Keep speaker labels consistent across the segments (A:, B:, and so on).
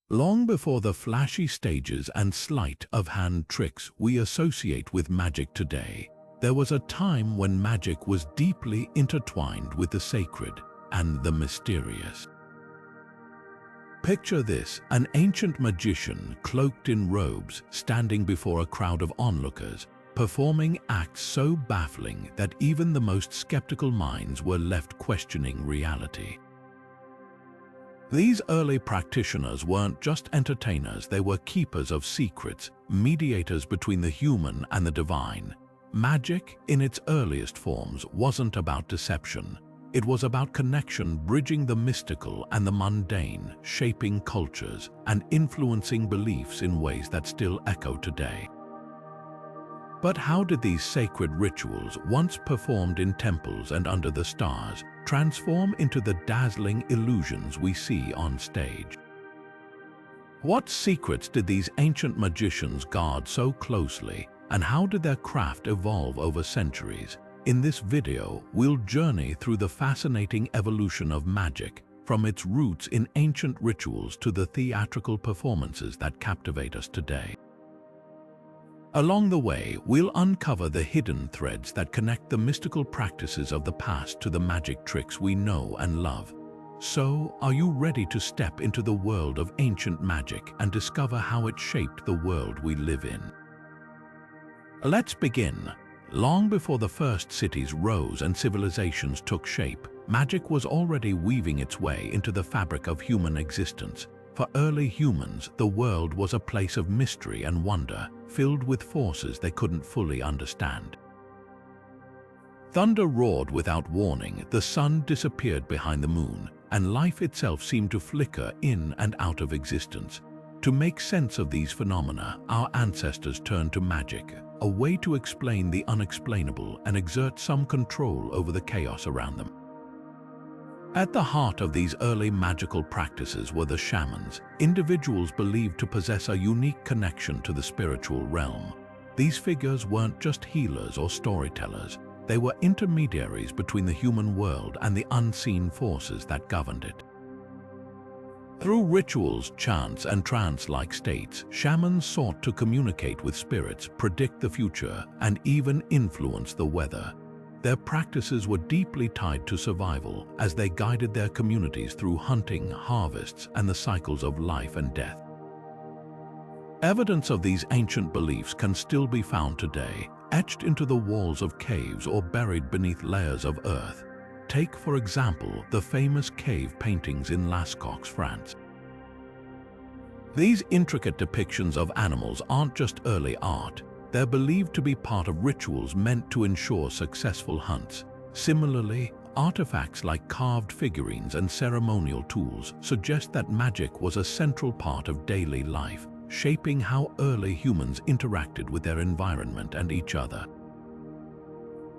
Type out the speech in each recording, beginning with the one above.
A: Long before the flashy stages and sleight-of-hand tricks we associate with magic today, there was a time when magic was deeply intertwined with the sacred and the mysterious. Picture this, an ancient magician cloaked in robes standing before a crowd of onlookers, performing acts so baffling that even the most skeptical minds were left questioning reality. These early practitioners weren't just entertainers, they were keepers of secrets, mediators between the human and the divine. Magic, in its earliest forms, wasn't about deception. It was about connection, bridging the mystical and the mundane, shaping cultures and influencing beliefs in ways that still echo today. But how did these sacred rituals, once performed in temples and under the stars, transform into the dazzling illusions we see on stage? What secrets did these ancient magicians guard so closely, and how did their craft evolve over centuries? In this video, we'll journey through the fascinating evolution of magic, from its roots in ancient rituals to the theatrical performances that captivate us today. Along the way, we'll uncover the hidden threads that connect the mystical practices of the past to the magic tricks we know and love. So, are you ready to step into the world of ancient magic and discover how it shaped the world we live in? Let's begin. Long before the first cities rose and civilizations took shape, magic was already weaving its way into the fabric of human existence. For early humans, the world was a place of mystery and wonder, filled with forces they couldn't fully understand. Thunder roared without warning, the sun disappeared behind the moon, and life itself seemed to flicker in and out of existence. To make sense of these phenomena, our ancestors turned to magic, a way to explain the unexplainable and exert some control over the chaos around them. At the heart of these early magical practices were the shamans, individuals believed to possess a unique connection to the spiritual realm. These figures weren't just healers or storytellers, they were intermediaries between the human world and the unseen forces that governed it. Through rituals, chants, and trance-like states, shamans sought to communicate with spirits, predict the future, and even influence the weather. Their practices were deeply tied to survival as they guided their communities through hunting, harvests, and the cycles of life and death. Evidence of these ancient beliefs can still be found today, etched into the walls of caves or buried beneath layers of earth. Take, for example, the famous cave paintings in Lascaux, France. These intricate depictions of animals aren't just early art. They're believed to be part of rituals meant to ensure successful hunts. Similarly, artifacts like carved figurines and ceremonial tools suggest that magic was a central part of daily life, shaping how early humans interacted with their environment and each other.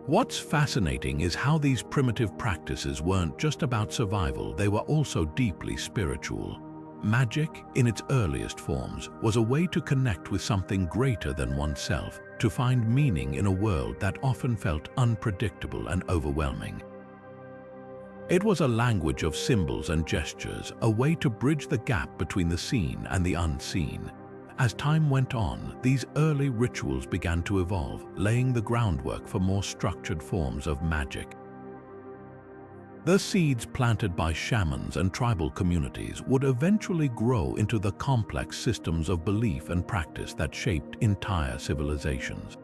A: What's fascinating is how these primitive practices weren't just about survival, they were also deeply spiritual. Magic, in its earliest forms, was a way to connect with something greater than oneself, to find meaning in a world that often felt unpredictable and overwhelming. It was a language of symbols and gestures, a way to bridge the gap between the seen and the unseen. As time went on, these early rituals began to evolve, laying the groundwork for more structured forms of magic. The seeds planted by shamans and tribal communities would eventually grow into the complex systems of belief and practice that shaped entire civilizations.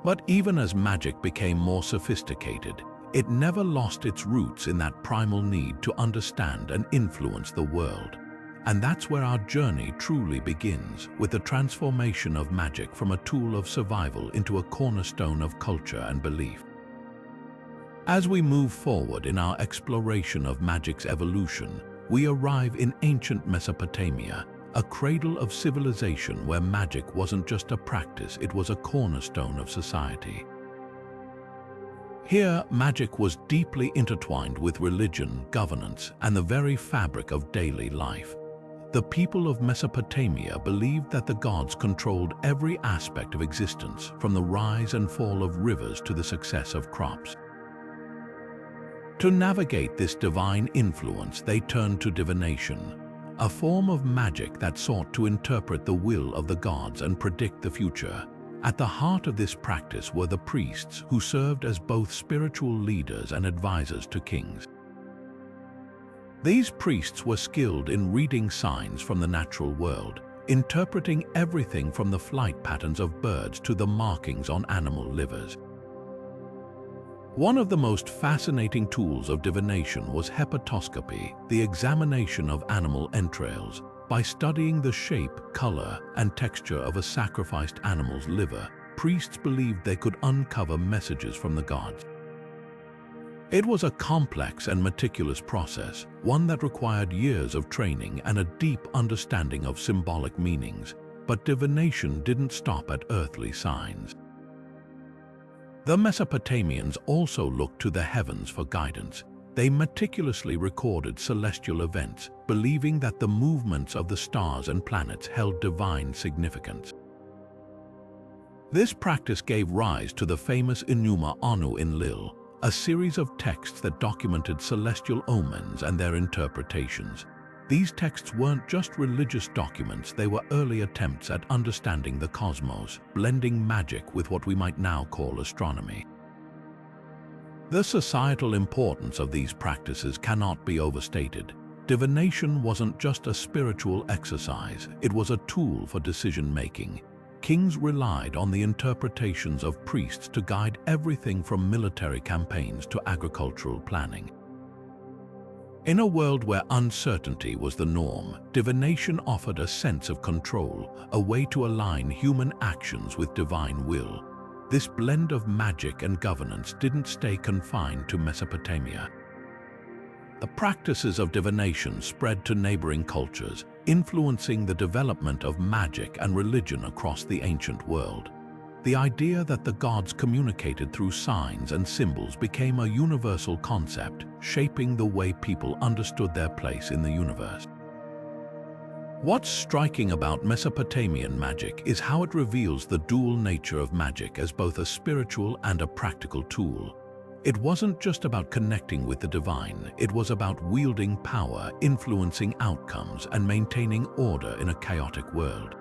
A: But even as magic became more sophisticated, it never lost its roots in that primal need to understand and influence the world. And that's where our journey truly begins, with the transformation of magic from a tool of survival into a cornerstone of culture and belief. As we move forward in our exploration of magic's evolution, we arrive in ancient Mesopotamia, a cradle of civilization where magic wasn't just a practice, it was a cornerstone of society. Here, magic was deeply intertwined with religion, governance, and the very fabric of daily life. The people of Mesopotamia believed that the gods controlled every aspect of existence, from the rise and fall of rivers to the success of crops. To navigate this divine influence, they turned to divination, a form of magic that sought to interpret the will of the gods and predict the future. At the heart of this practice were the priests, who served as both spiritual leaders and advisors to kings. These priests were skilled in reading signs from the natural world, interpreting everything from the flight patterns of birds to the markings on animal livers. One of the most fascinating tools of divination was hepatoscopy, the examination of animal entrails. By studying the shape, color, and texture of a sacrificed animal's liver, priests believed they could uncover messages from the gods. It was a complex and meticulous process, one that required years of training and a deep understanding of symbolic meanings. But divination didn't stop at earthly signs. The Mesopotamians also looked to the heavens for guidance. They meticulously recorded celestial events, believing that the movements of the stars and planets held divine significance. This practice gave rise to the famous Enuma Anu Enlil, a series of texts that documented celestial omens and their interpretations. These texts weren't just religious documents, they were early attempts at understanding the cosmos, blending magic with what we might now call astronomy. The societal importance of these practices cannot be overstated. Divination wasn't just a spiritual exercise, it was a tool for decision-making. Kings relied on the interpretations of priests to guide everything from military campaigns to agricultural planning. In a world where uncertainty was the norm, divination offered a sense of control, a way to align human actions with divine will. This blend of magic and governance didn't stay confined to Mesopotamia. The practices of divination spread to neighboring cultures, influencing the development of magic and religion across the ancient world. The idea that the gods communicated through signs and symbols became a universal concept, shaping the way people understood their place in the universe. What's striking about Mesopotamian magic is how it reveals the dual nature of magic as both a spiritual and a practical tool. It wasn't just about connecting with the divine, it was about wielding power, influencing outcomes, and maintaining order in a chaotic world.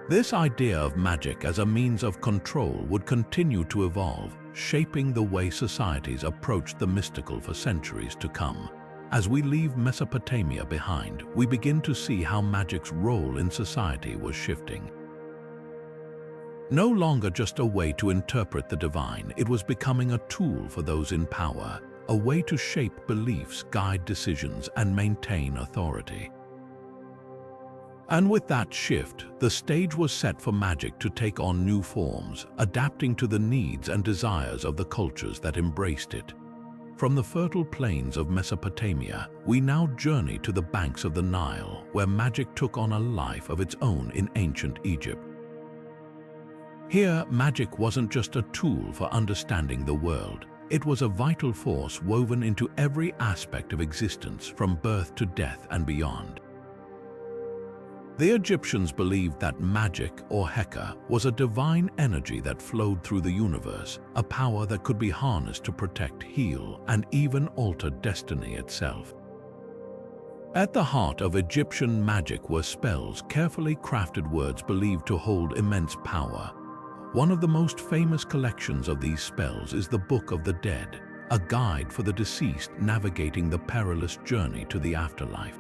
A: This idea of magic as a means of control would continue to evolve, shaping the way societies approached the mystical for centuries to come. As we leave Mesopotamia behind, we begin to see how magic's role in society was shifting. No longer just a way to interpret the divine, it was becoming a tool for those in power, a way to shape beliefs, guide decisions, and maintain authority. And with that shift, the stage was set for magic to take on new forms, adapting to the needs and desires of the cultures that embraced it. From the fertile plains of Mesopotamia, we now journey to the banks of the Nile, where magic took on a life of its own in ancient Egypt. Here, magic wasn't just a tool for understanding the world. It was a vital force woven into every aspect of existence, from birth to death and beyond. The Egyptians believed that magic, or Heka, was a divine energy that flowed through the universe, a power that could be harnessed to protect, heal, and even alter destiny itself. At the heart of Egyptian magic were spells, carefully crafted words believed to hold immense power. One of the most famous collections of these spells is the Book of the Dead, a guide for the deceased navigating the perilous journey to the afterlife.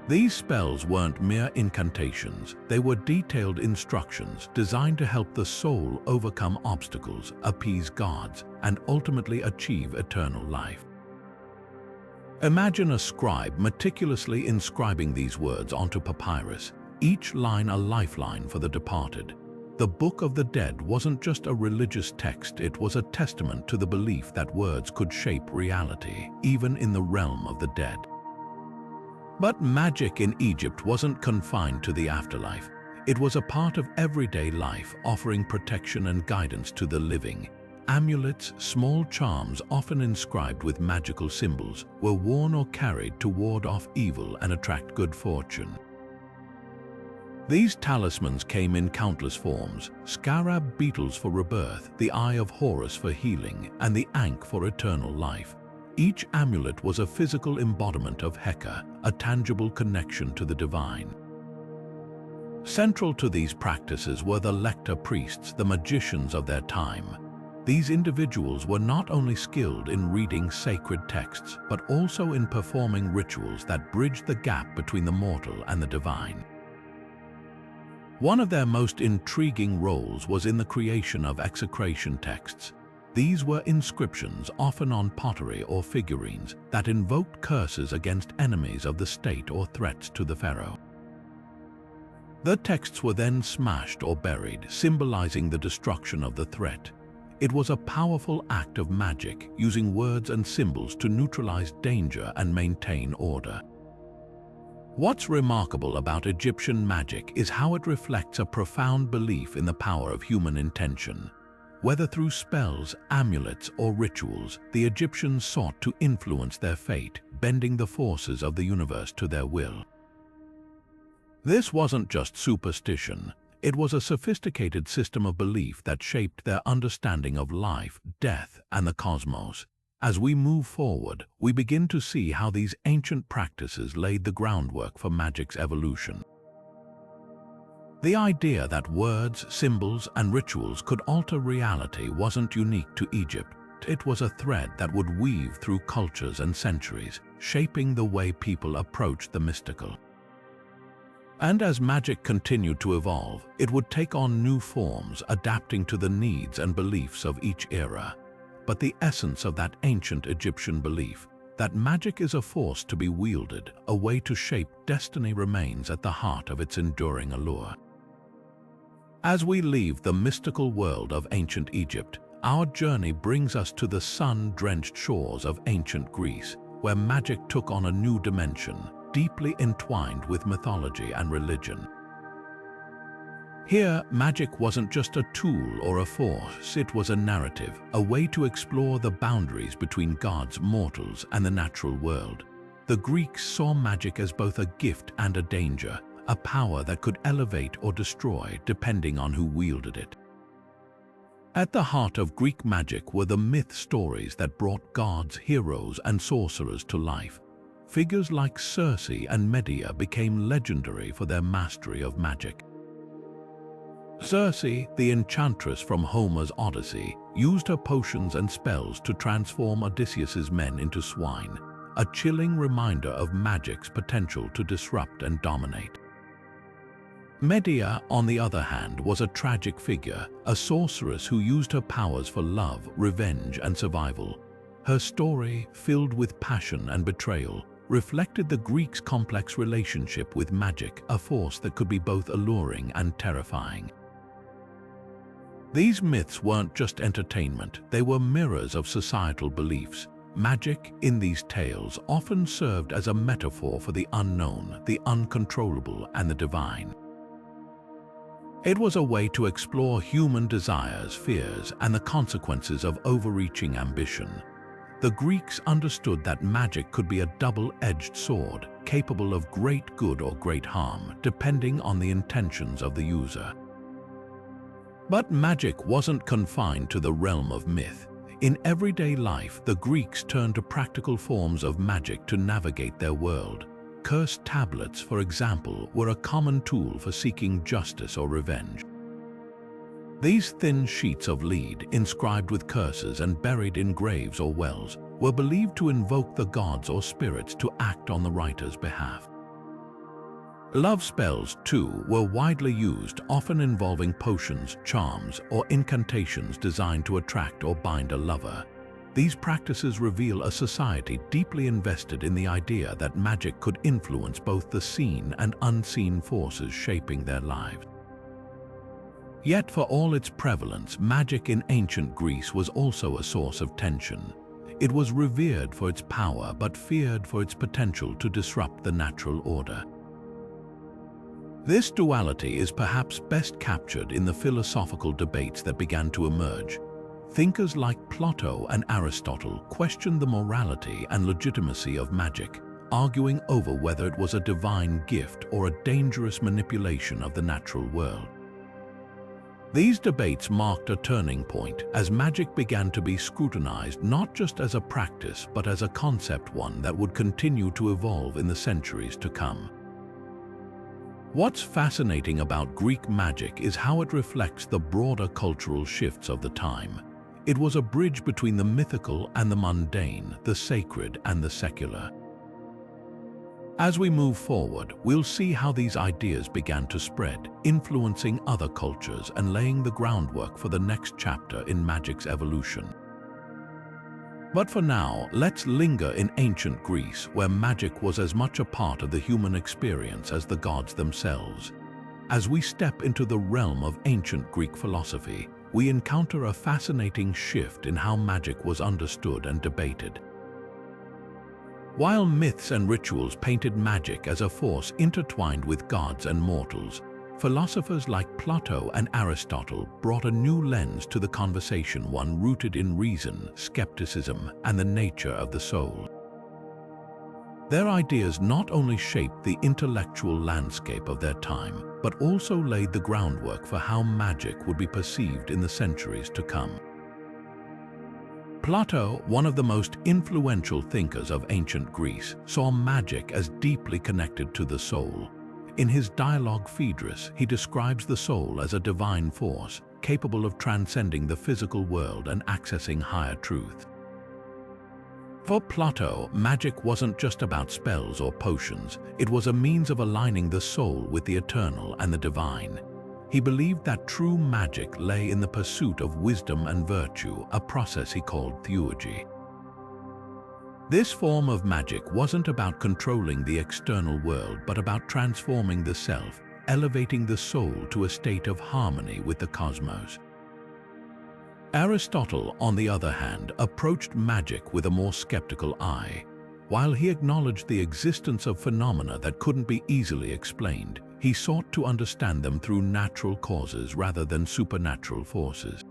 A: These spells weren't mere incantations, they were detailed instructions designed to help the soul overcome obstacles, appease gods, and ultimately achieve eternal life. Imagine a scribe meticulously inscribing these words onto papyrus, each line a lifeline for the departed. The Book of the Dead wasn't just a religious text, it was a testament to the belief that words could shape reality, even in the realm of the dead. But magic in Egypt wasn't confined to the afterlife. It was a part of everyday life, offering protection and guidance to the living. Amulets, small charms often inscribed with magical symbols, were worn or carried to ward off evil and attract good fortune. These talismans came in countless forms: scarab beetles for rebirth, the Eye of Horus for healing, and the Ankh for eternal life. Each amulet was a physical embodiment of Heka, a tangible connection to the divine. Central to these practices were the lector priests, the magicians of their time. These individuals were not only skilled in reading sacred texts, but also in performing rituals that bridged the gap between the mortal and the divine. One of their most intriguing roles was in the creation of execration texts. These were inscriptions, often on pottery or figurines, that invoked curses against enemies of the state or threats to the pharaoh. The texts were then smashed or buried, symbolizing the destruction of the threat. It was a powerful act of magic, using words and symbols to neutralize danger and maintain order. What's remarkable about Egyptian magic is how it reflects a profound belief in the power of human intention. Whether through spells, amulets, or rituals, the Egyptians sought to influence their fate, bending the forces of the universe to their will. This wasn't just superstition. It was a sophisticated system of belief that shaped their understanding of life, death, and the cosmos. As we move forward, we begin to see how these ancient practices laid the groundwork for magic's evolution. The idea that words, symbols, and rituals could alter reality wasn't unique to Egypt. It was a thread that would weave through cultures and centuries, shaping the way people approached the mystical. And as magic continued to evolve, it would take on new forms, adapting to the needs and beliefs of each era. But the essence of that ancient Egyptian belief, that magic is a force to be wielded, a way to shape destiny, remains at the heart of its enduring allure. As we leave the mystical world of ancient Egypt, our journey brings us to the sun-drenched shores of ancient Greece, where magic took on a new dimension, deeply entwined with mythology and religion. Here, magic wasn't just a tool or a force, it was a narrative, a way to explore the boundaries between gods, mortals, and the natural world. The Greeks saw magic as both a gift and a danger, a power that could elevate or destroy depending on who wielded it. At the heart of Greek magic were the myth stories that brought gods, heroes, and sorcerers to life. Figures like Circe and Medea became legendary for their mastery of magic. Circe, the enchantress from Homer's Odyssey, used her potions and spells to transform Odysseus's men into swine, a chilling reminder of magic's potential to disrupt and dominate. Medea, on the other hand, was a tragic figure, a sorceress who used her powers for love, revenge, and survival. Her story, filled with passion and betrayal, reflected the Greeks' complex relationship with magic, a force that could be both alluring and terrifying. These myths weren't just entertainment, they were mirrors of societal beliefs. Magic, in these tales, often served as a metaphor for the unknown, the uncontrollable, and the divine. It was a way to explore human desires, fears, and the consequences of overreaching ambition. The Greeks understood that magic could be a double-edged sword, capable of great good or great harm, depending on the intentions of the user. But magic wasn't confined to the realm of myth. In everyday life, the Greeks turned to practical forms of magic to navigate their world. Cursed tablets, for example, were a common tool for seeking justice or revenge. These thin sheets of lead, inscribed with curses and buried in graves or wells, were believed to invoke the gods or spirits to act on the writer's behalf. Love spells, too, were widely used, often involving potions, charms, or incantations designed to attract or bind a lover. These practices reveal a society deeply invested in the idea that magic could influence both the seen and unseen forces shaping their lives. Yet for all its prevalence, magic in ancient Greece was also a source of tension. It was revered for its power but feared for its potential to disrupt the natural order. This duality is perhaps best captured in the philosophical debates that began to emerge. Thinkers like Plato and Aristotle questioned the morality and legitimacy of magic, arguing over whether it was a divine gift or a dangerous manipulation of the natural world. These debates marked a turning point as magic began to be scrutinized not just as a practice but as a concept, one that would continue to evolve in the centuries to come. What's fascinating about Greek magic is how it reflects the broader cultural shifts of the time. It was a bridge between the mythical and the mundane, the sacred and the secular. As we move forward, we'll see how these ideas began to spread, influencing other cultures and laying the groundwork for the next chapter in magic's evolution. But for now, let's linger in ancient Greece, where magic was as much a part of the human experience as the gods themselves. As we step into the realm of ancient Greek philosophy, we encounter a fascinating shift in how magic was understood and debated. While myths and rituals painted magic as a force intertwined with gods and mortals, philosophers like Plato and Aristotle brought a new lens to the conversation, one rooted in reason, skepticism, and the nature of the soul. Their ideas not only shaped the intellectual landscape of their time, but also laid the groundwork for how magic would be perceived in the centuries to come. Plato, one of the most influential thinkers of ancient Greece, saw magic as deeply connected to the soul. In his dialogue Phaedrus, he describes the soul as a divine force, capable of transcending the physical world and accessing higher truth. For Plato, magic wasn't just about spells or potions, it was a means of aligning the soul with the eternal and the divine. He believed that true magic lay in the pursuit of wisdom and virtue, a process he called theurgy. This form of magic wasn't about controlling the external world, but about transforming the self, elevating the soul to a state of harmony with the cosmos. Aristotle, on the other hand, approached magic with a more skeptical eye. While he acknowledged the existence of phenomena that couldn't be easily explained, he sought to understand them through natural causes rather than supernatural forces.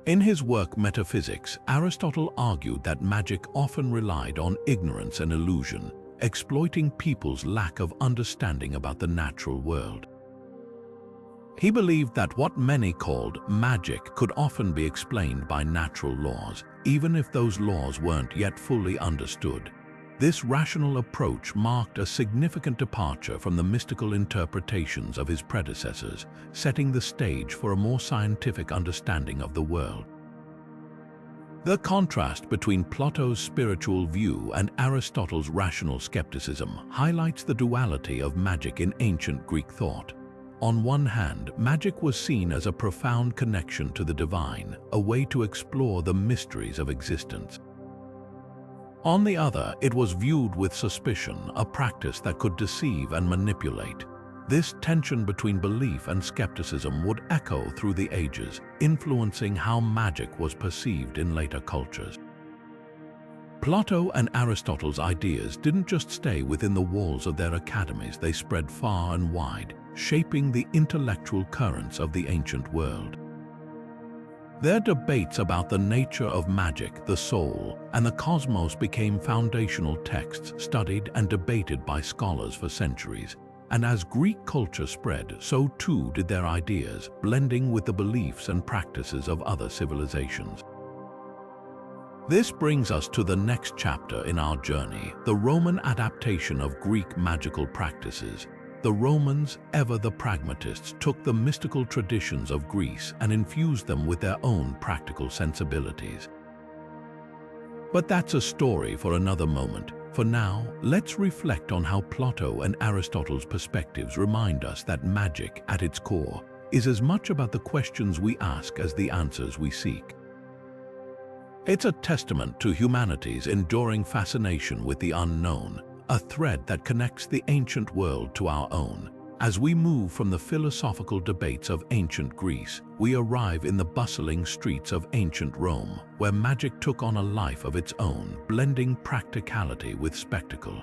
A: In his work Metaphysics, Aristotle argued that magic often relied on ignorance and illusion, exploiting people's lack of understanding about the natural world. He believed that what many called magic could often be explained by natural laws, even if those laws weren't yet fully understood. This rational approach marked a significant departure from the mystical interpretations of his predecessors, setting the stage for a more scientific understanding of the world. The contrast between Plato's spiritual view and Aristotle's rational skepticism highlights the duality of magic in ancient Greek thought. On one hand, magic was seen as a profound connection to the divine, a way to explore the mysteries of existence. On the other, it was viewed with suspicion, a practice that could deceive and manipulate. This tension between belief and skepticism would echo through the ages, influencing how magic was perceived in later cultures. Plato and Aristotle's ideas didn't just stay within the walls of their academies, they spread far and wide, shaping the intellectual currents of the ancient world. Their debates about the nature of magic, the soul, and the cosmos became foundational texts studied and debated by scholars for centuries. And as Greek culture spread, so too did their ideas, blending with the beliefs and practices of other civilizations. This brings us to the next chapter in our journey, the Roman adaptation of Greek magical practices. The Romans, ever the pragmatists, took the mystical traditions of Greece and infused them with their own practical sensibilities. But that's a story for another moment. For now, let's reflect on how Plato and Aristotle's perspectives remind us that magic, at its core, is as much about the questions we ask as the answers we seek. It's a testament to humanity's enduring fascination with the unknown, a thread that connects the ancient world to our own. As we move from the philosophical debates of ancient Greece, we arrive in the bustling streets of ancient Rome, where magic took on a life of its own, blending practicality with spectacle.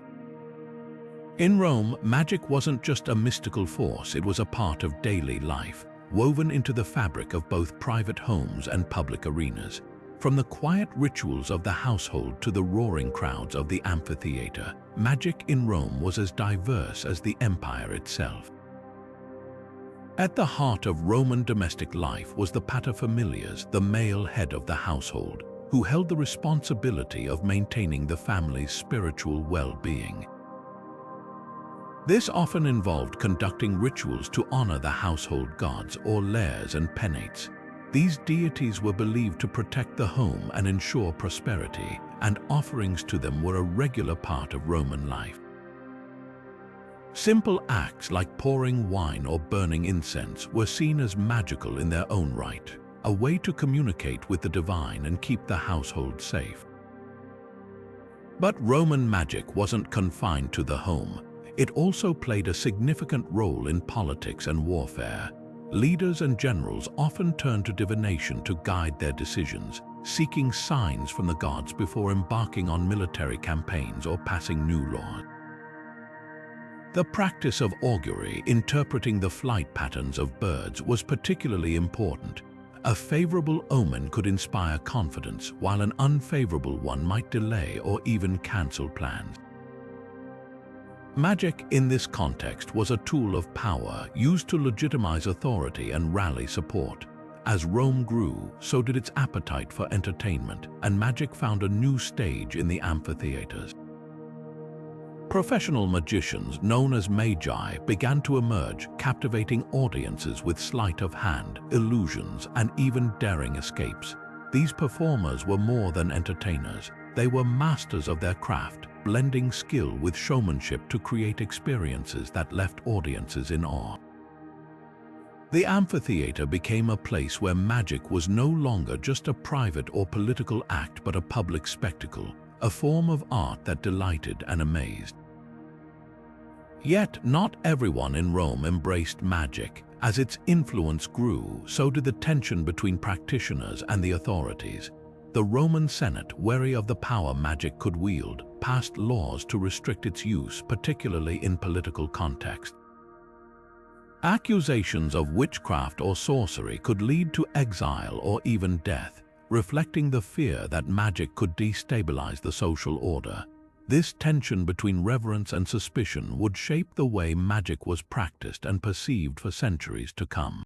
A: In Rome, magic wasn't just a mystical force, it was a part of daily life, woven into the fabric of both private homes and public arenas. From the quiet rituals of the household to the roaring crowds of the amphitheater, magic in Rome was as diverse as the empire itself. At the heart of Roman domestic life was the paterfamilias, the male head of the household, who held the responsibility of maintaining the family's spiritual well-being. This often involved conducting rituals to honor the household gods or lares and penates. These deities were believed to protect the home and ensure prosperity, and offerings to them were a regular part of Roman life. Simple acts like pouring wine or burning incense were seen as magical in their own right, a way to communicate with the divine and keep the household safe. But Roman magic wasn't confined to the home. It also played a significant role in politics and warfare. Leaders and generals often turned to divination to guide their decisions, seeking signs from the gods before embarking on military campaigns or passing new laws. The practice of augury, interpreting the flight patterns of birds, was particularly important. A favorable omen could inspire confidence, while an unfavorable one might delay or even cancel plans. Magic in this context was a tool of power used to legitimize authority and rally support. As Rome grew, so did its appetite for entertainment, and magic found a new stage in the amphitheaters. Professional magicians, known as magi, began to emerge, captivating audiences with sleight of hand, illusions, and even daring escapes. These performers were more than entertainers. They were masters of their craft, blending skill with showmanship to create experiences that left audiences in awe. The amphitheater became a place where magic was no longer just a private or political act but a public spectacle, a form of art that delighted and amazed. Yet, not everyone in Rome embraced magic. As its influence grew, so did the tension between practitioners and the authorities. The Roman Senate, wary of the power magic could wield, passed laws to restrict its use, particularly in political context. Accusations of witchcraft or sorcery could lead to exile or even death, reflecting the fear that magic could destabilize the social order. This tension between reverence and suspicion would shape the way magic was practiced and perceived for centuries to come.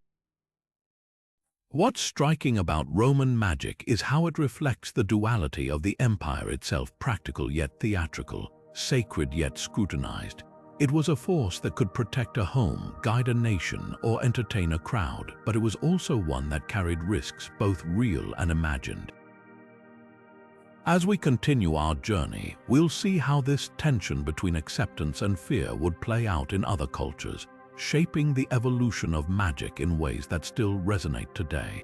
A: What's striking about Roman magic is how it reflects the duality of the empire itself: practical yet theatrical, sacred yet scrutinized. It was a force that could protect a home, guide a nation, or entertain a crowd, but it was also one that carried risks, both real and imagined. As we continue our journey, we'll see how this tension between acceptance and fear would play out in other cultures, shaping the evolution of magic in ways that still resonate today.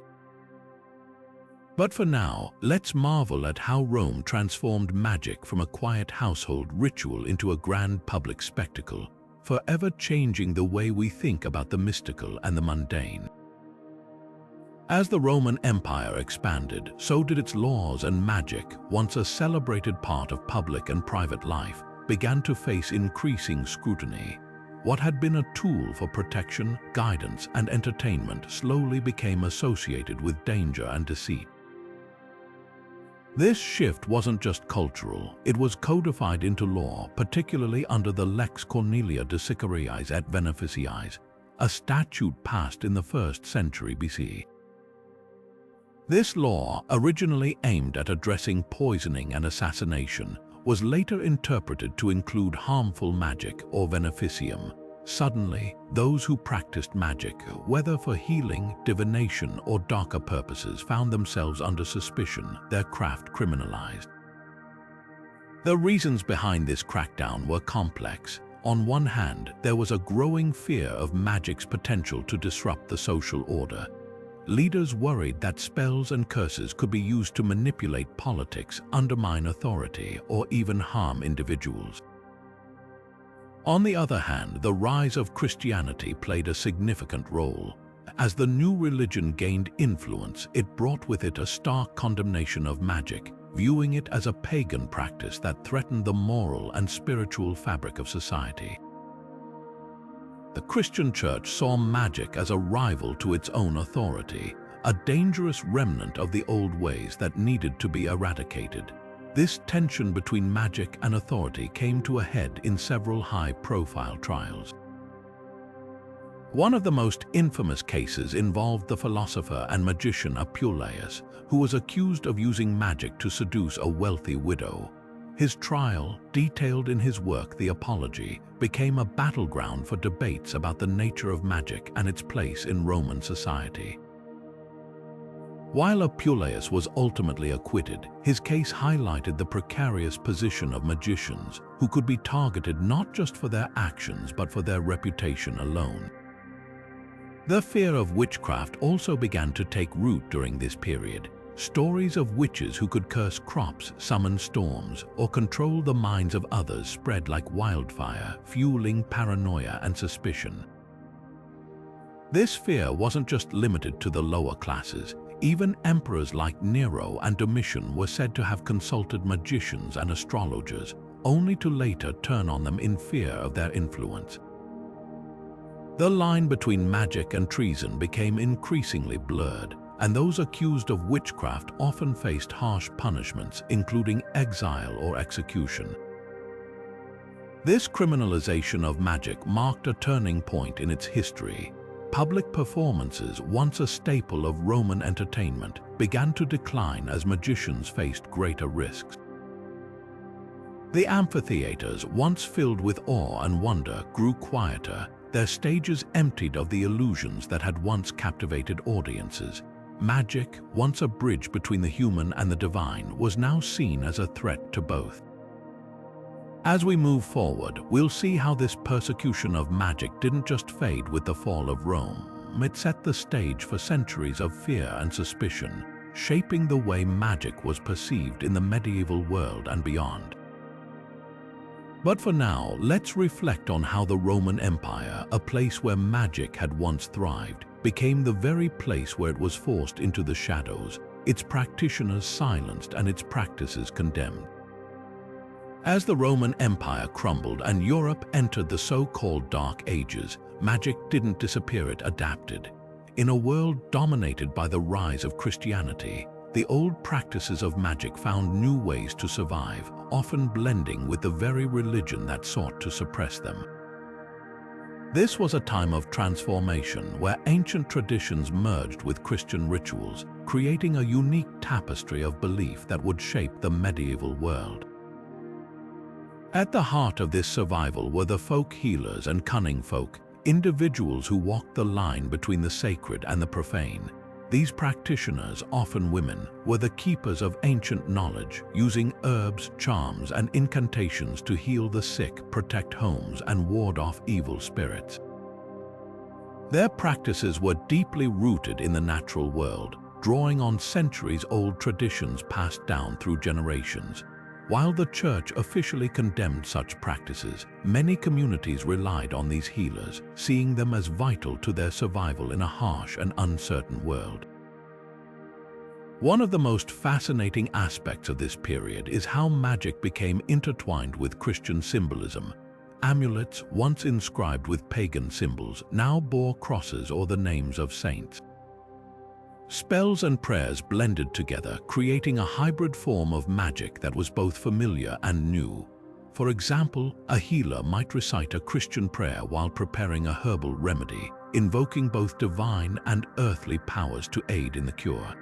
A: But for now, let's marvel at how Rome transformed magic from a quiet household ritual into a grand public spectacle, forever changing the way we think about the mystical and the mundane. As the Roman Empire expanded, so did its laws, and magic, once a celebrated part of public and private life, began to face increasing scrutiny. What had been a tool for protection, guidance, and entertainment slowly became associated with danger and deceit. This shift wasn't just cultural, it was codified into law, particularly under the Lex Cornelia de Sicariis et Beneficiis, a statute passed in the 1st century BC. This law, originally aimed at addressing poisoning and assassination, was later interpreted to include harmful magic or beneficium. Suddenly, those who practiced magic, whether for healing, divination, or darker purposes, found themselves under suspicion, their craft criminalized. The reasons behind this crackdown were complex. On one hand, there was a growing fear of magic's potential to disrupt the social order. Leaders worried that spells and curses could be used to manipulate politics, undermine authority, or even harm individuals. On the other hand, the rise of Christianity played a significant role. As the new religion gained influence, it brought with it a stark condemnation of magic, viewing it as a pagan practice that threatened the moral and spiritual fabric of society. The Christian Church saw magic as a rival to its own authority, a dangerous remnant of the old ways that needed to be eradicated. This tension between magic and authority came to a head in several high-profile trials. One of the most infamous cases involved the philosopher and magician Apuleius, who was accused of using magic to seduce a wealthy widow. His trial, detailed in his work The Apology, became a battleground for debates about the nature of magic and its place in Roman society. While Apuleius was ultimately acquitted, his case highlighted the precarious position of magicians who could be targeted not just for their actions but for their reputation alone. The fear of witchcraft also began to take root during this period. Stories of witches who could curse crops, summon storms, or control the minds of others spread like wildfire, fueling paranoia and suspicion. This fear wasn't just limited to the lower classes. Even emperors like Nero and Domitian were said to have consulted magicians and astrologers, only to later turn on them in fear of their influence. The line between magic and treason became increasingly blurred, and those accused of witchcraft often faced harsh punishments, including exile or execution. This criminalization of magic marked a turning point in its history. Public performances, once a staple of Roman entertainment, began to decline as magicians faced greater risks. The amphitheaters, once filled with awe and wonder, grew quieter, their stages emptied of the illusions that had once captivated audiences. Magic, once a bridge between the human and the divine, was now seen as a threat to both. As we move forward, we'll see how this persecution of magic didn't just fade with the fall of Rome. It set the stage for centuries of fear and suspicion, shaping the way magic was perceived in the medieval world and beyond. But for now, let's reflect on how the Roman Empire, a place where magic had once thrived, became the very place where it was forced into the shadows, its practitioners silenced and its practices condemned. As the Roman Empire crumbled and Europe entered the so-called Dark Ages, magic didn't disappear, it adapted. In a world dominated by the rise of Christianity, the old practices of magic found new ways to survive, often blending with the very religion that sought to suppress them. This was a time of transformation where ancient traditions merged with Christian rituals, creating a unique tapestry of belief that would shape the medieval world. At the heart of this survival were the folk healers and cunning folk, individuals who walked the line between the sacred and the profane. These practitioners, often women, were the keepers of ancient knowledge, using herbs, charms, and incantations to heal the sick, protect homes, and ward off evil spirits. Their practices were deeply rooted in the natural world, drawing on centuries-old traditions passed down through generations. While the Church officially condemned such practices, many communities relied on these healers, seeing them as vital to their survival in a harsh and uncertain world. One of the most fascinating aspects of this period is how magic became intertwined with Christian symbolism. Amulets, once inscribed with pagan symbols, now bore crosses or the names of saints. Spells and prayers blended together, creating a hybrid form of magic that was both familiar and new. For example, a healer might recite a Christian prayer while preparing a herbal remedy, invoking both divine and earthly powers to aid in the cure.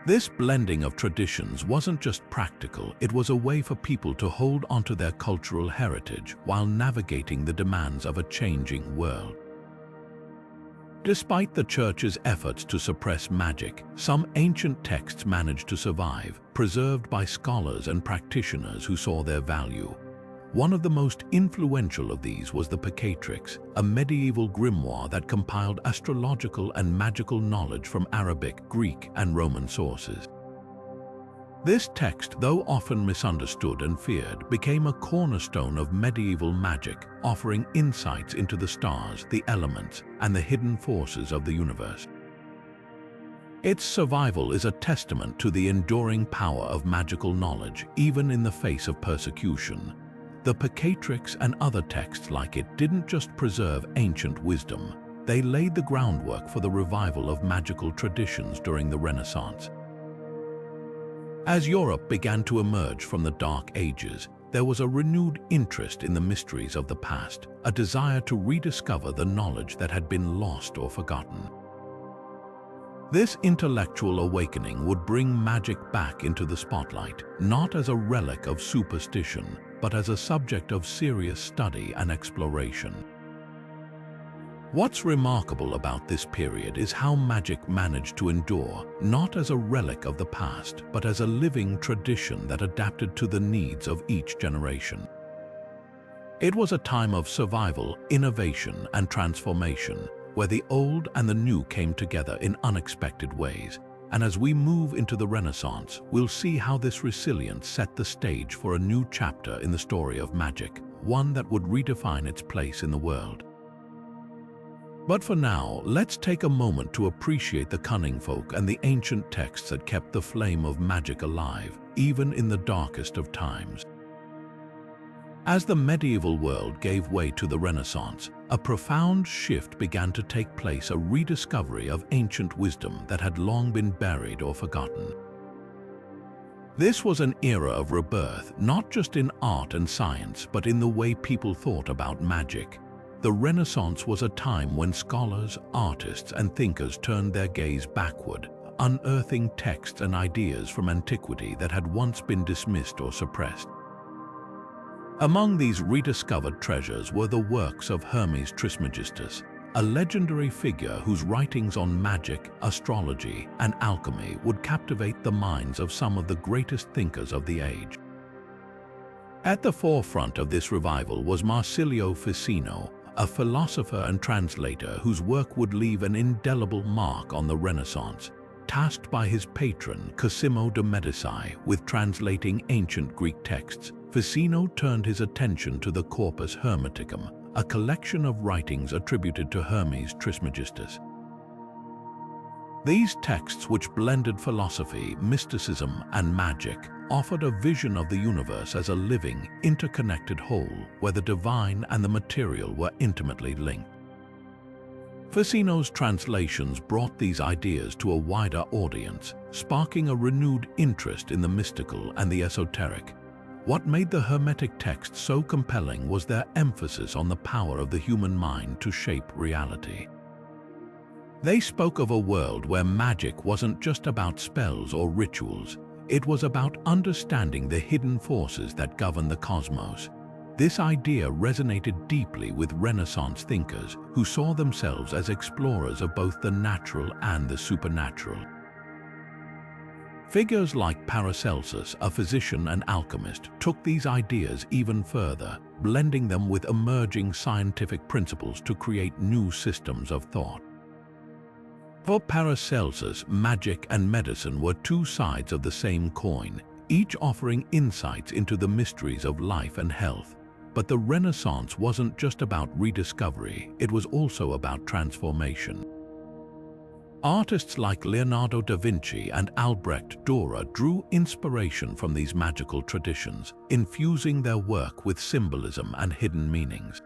A: This blending of traditions wasn't just practical, it was a way for people to hold onto their cultural heritage while navigating the demands of a changing world. Despite the Church's efforts to suppress magic, some ancient texts managed to survive, preserved by scholars and practitioners who saw their value. One of the most influential of these was the Prehistoric, a medieval grimoire that compiled astrological and magical knowledge from Arabic, Greek, and Roman sources. This text, though often misunderstood and feared, became a cornerstone of medieval magic, offering insights into the stars, the elements, and the hidden forces of the universe. Its survival is a testament to the enduring power of magical knowledge, even in the face of persecution. The Prehistoric and other texts like it didn't just preserve ancient wisdom, they laid the groundwork for the revival of magical traditions during the Renaissance. As Europe began to emerge from the Dark Ages, there was a renewed interest in the mysteries of the past, a desire to rediscover the knowledge that had been lost or forgotten. This intellectual awakening would bring magic back into the spotlight, not as a relic of superstition, but as a subject of serious study and exploration. What's remarkable about this period is how magic managed to endure, not as a relic of the past, but as a living tradition that adapted to the needs of each generation. It was a time of survival, innovation, and transformation, where the old and the new came together in unexpected ways. And as we move into the Renaissance, we'll see how this resilience set the stage for a new chapter in the story of magic, one that would redefine its place in the world. But for now, let's take a moment to appreciate the cunning folk and the ancient texts that kept the flame of magic alive, even in the darkest of times. As the medieval world gave way to the Renaissance, a profound shift began to take place, a rediscovery of ancient wisdom that had long been buried or forgotten. This was an era of rebirth, not just in art and science, but in the way people thought about magic. The Renaissance was a time when scholars, artists, and thinkers turned their gaze backward, unearthing texts and ideas from antiquity that had once been dismissed or suppressed. Among these rediscovered treasures were the works of Hermes Trismegistus, a legendary figure whose writings on magic, astrology, and alchemy would captivate the minds of some of the greatest thinkers of the age. At the forefront of this revival was Marsilio Ficino, a philosopher and translator whose work would leave an indelible mark on the Renaissance. Tasked by his patron Cosimo de' Medici with translating ancient Greek texts, Ficino turned his attention to the Corpus Hermeticum, a collection of writings attributed to Hermes Trismegistus. These texts, which blended philosophy, mysticism, and magic, offered a vision of the universe as a living, interconnected whole where the divine and the material were intimately linked. Ficino's translations brought these ideas to a wider audience, sparking a renewed interest in the mystical and the esoteric. What made the Hermetic texts so compelling was their emphasis on the power of the human mind to shape reality. They spoke of a world where magic wasn't just about spells or rituals. It was about understanding the hidden forces that govern the cosmos. This idea resonated deeply with Renaissance thinkers who saw themselves as explorers of both the natural and the supernatural. Figures like Paracelsus, a physician and alchemist, took these ideas even further, blending them with emerging scientific principles to create new systems of thought. For Paracelsus, magic and medicine were two sides of the same coin, each offering insights into the mysteries of life and health. But the Renaissance wasn't just about rediscovery, it was also about transformation. Artists like Leonardo da Vinci and Albrecht Dürer drew inspiration from these magical traditions, infusing their work with symbolism and hidden meanings.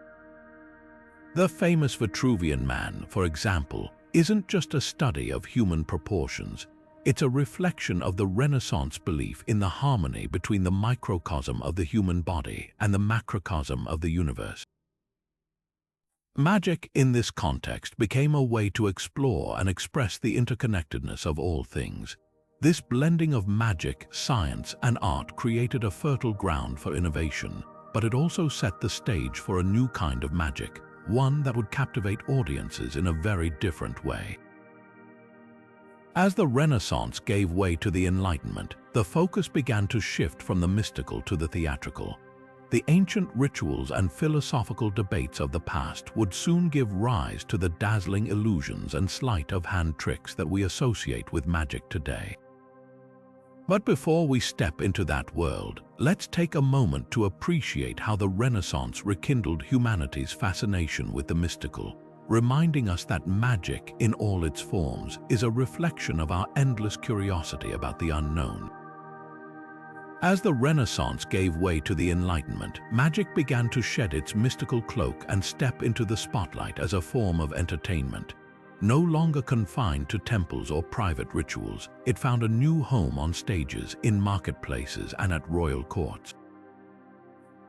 A: The famous Vitruvian Man, for example, isn't just a study of human proportions. It's a reflection of the Renaissance belief in the harmony between the microcosm of the human body and the macrocosm of the universe. Magic, in this context, became a way to explore and express the interconnectedness of all things. This blending of magic, science, and art created a fertile ground for innovation, but it also set the stage for a new kind of magic, one that would captivate audiences in a very different way. As the Renaissance gave way to the Enlightenment, the focus began to shift from the mystical to the theatrical. The ancient rituals and philosophical debates of the past would soon give rise to the dazzling illusions and sleight-of-hand tricks that we associate with magic today. But before we step into that world, let's take a moment to appreciate how the Renaissance rekindled humanity's fascination with the mystical, reminding us that magic, in all its forms, is a reflection of our endless curiosity about the unknown. As the Renaissance gave way to the Enlightenment, magic began to shed its mystical cloak and step into the spotlight as a form of entertainment. No longer confined to temples or private rituals, it found a new home on stages, in marketplaces, and at royal courts.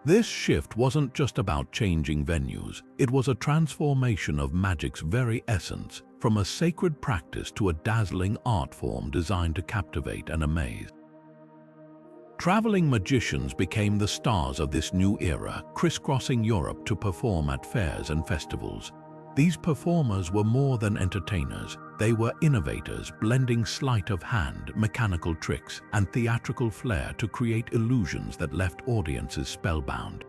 A: This shift wasn't just about changing venues, it was a transformation of magic's very essence, from a sacred practice to a dazzling art form designed to captivate and amaze. Traveling magicians became the stars of this new era, crisscrossing Europe to perform at fairs and festivals. These performers were more than entertainers, they were innovators, blending sleight of hand, mechanical tricks, and theatrical flair to create illusions that left audiences spellbound.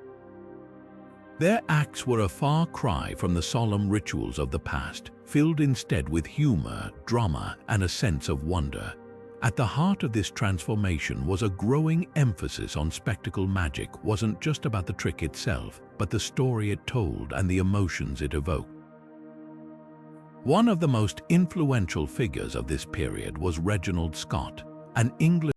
A: Their acts were a far cry from the solemn rituals of the past, filled instead with humor, drama, and a sense of wonder. At the heart of this transformation was a growing emphasis on spectacle. Magic wasn't just about the trick itself, but the story it told and the emotions it evoked. One of the most influential figures of this period was Reginald Scott, an English